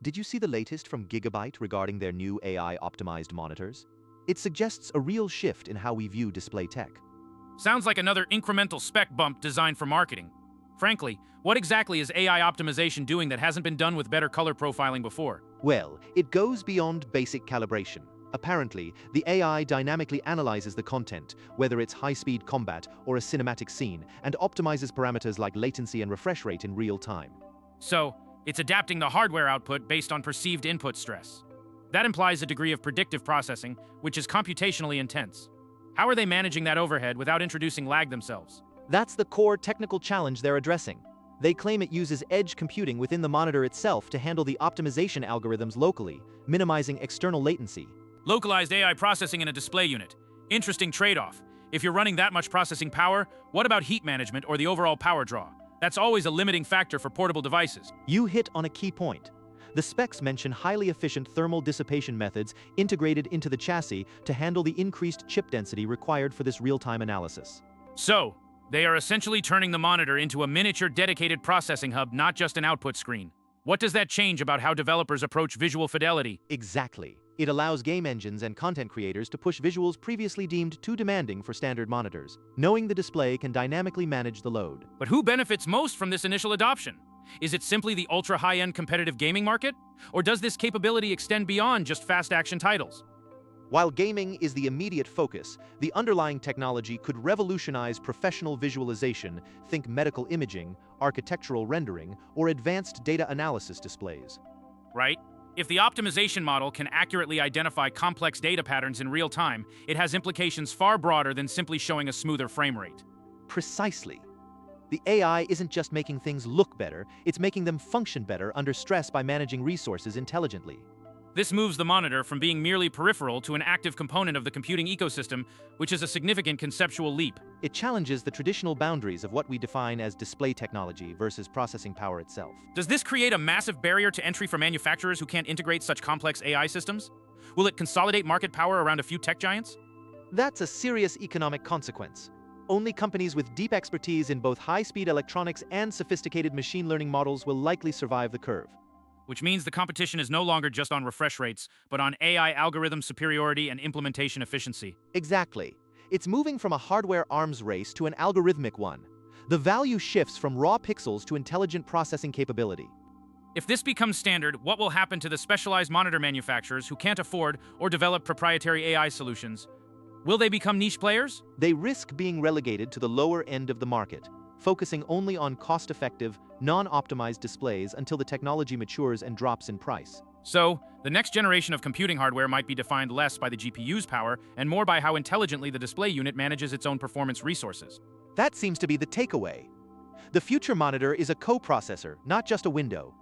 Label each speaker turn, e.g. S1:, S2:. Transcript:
S1: Did you see the latest from Gigabyte regarding their new AI-optimized monitors? It suggests a real shift in how we view display tech.
S2: Sounds like another incremental spec bump designed for marketing. Frankly, what exactly is AI optimization doing that hasn't been done with better color profiling before?
S1: Well, it goes beyond basic calibration. Apparently, the AI dynamically analyzes the content, whether it's high-speed combat or a cinematic scene, and optimizes parameters like latency and refresh rate in real time.
S2: So, it's adapting the hardware output based on perceived input stress. That implies a degree of predictive processing, which is computationally intense. How are they managing that overhead without introducing lag themselves?
S1: That's the core technical challenge they're addressing. They claim it uses edge computing within the monitor itself to handle the optimization algorithms locally, minimizing external latency.
S2: Localized AI processing in a display unit. Interesting trade-off. If you're running that much processing power, what about heat management or the overall power draw? That's always a limiting factor for portable devices.
S1: You hit on a key point. The specs mention highly efficient thermal dissipation methods integrated into the chassis to handle the increased chip density required for this real-time analysis.
S2: So, they are essentially turning the monitor into a miniature dedicated processing hub, not just an output screen. What does that change about how developers approach visual fidelity?
S1: Exactly. It allows game engines and content creators to push visuals previously deemed too demanding for standard monitors. Knowing the display can dynamically manage the load.
S2: But who benefits most from this initial adoption? Is it simply the ultra-high-end competitive gaming market? Or does this capability extend beyond just fast-action titles?
S1: While gaming is the immediate focus, the underlying technology could revolutionize professional visualization, think medical imaging, architectural rendering, or advanced data analysis displays.
S2: Right? If the optimization model can accurately identify complex data patterns in real time, it has implications far broader than simply showing a smoother frame rate.
S1: Precisely. The AI isn't just making things look better, it's making them function better under stress by managing resources intelligently.
S2: This moves the monitor from being merely peripheral to an active component of the computing ecosystem, which is a significant conceptual leap.
S1: It challenges the traditional boundaries of what we define as display technology versus processing power itself.
S2: Does this create a massive barrier to entry for manufacturers who can't integrate such complex AI systems? Will it consolidate market power around a few tech giants?
S1: That's a serious economic consequence. Only companies with deep expertise in both high-speed electronics and sophisticated machine learning models will likely survive the curve.
S2: Which means the competition is no longer just on refresh rates, but on AI algorithm superiority and implementation efficiency.
S1: Exactly. It's moving from a hardware arms race to an algorithmic one. The value shifts from raw pixels to intelligent processing capability.
S2: If this becomes standard, what will happen to the specialized monitor manufacturers who can't afford or develop proprietary AI solutions? Will they become niche players?
S1: They risk being relegated to the lower end of the market, focusing only on cost-effective, non-optimized displays until the technology matures and drops in price.
S2: So, the next generation of computing hardware might be defined less by the GPU's power and more by how intelligently the display unit manages its own performance resources.
S1: That seems to be the takeaway. The future monitor is a co-processor, not just a window.